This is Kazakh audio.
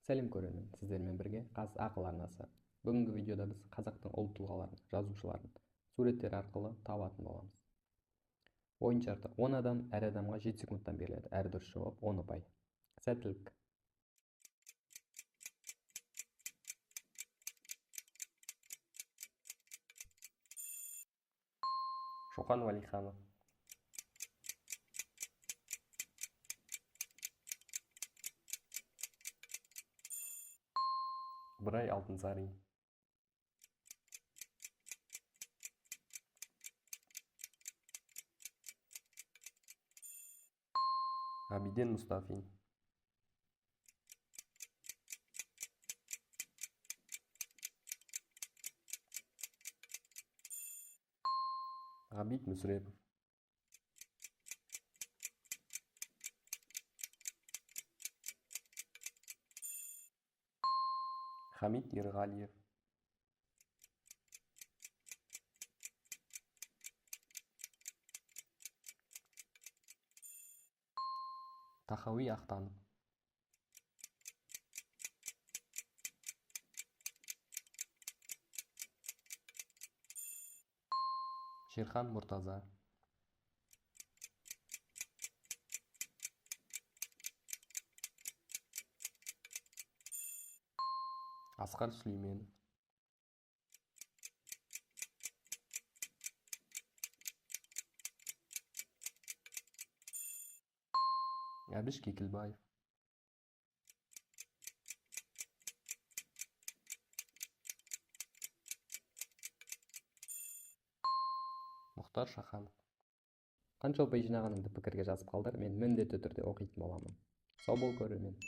Сәлем көрермен, сіздермен бірге қаз ақыл арнасы. Бүгінгі видеода біз қазақтың ұлы тұлғаларын, жазушыларын суреттер арқылы табатын боламыз. Ойын шарты: 10 адам, әр адамға 7 секундтан беріледі. Әр дұрыс жауап 10 ұпай. Сәттілік. Шоқан Уәлиханов. Ыбырай Алтынсарин. Ғабиден Мұстафин. Ғабит Мүсірепов. Хамит Ерғалиев. Тахауи Ахтанов. Шерхан Мұртаза. Асқар Сүлейменов. Әбіш Кекілбаев. Мұхтар Шаханов. Қанша ұпай жинағаныңды пікірге жазып қалдыр, мен міндетті түрде оқитын боламын. Сау бол көрермен.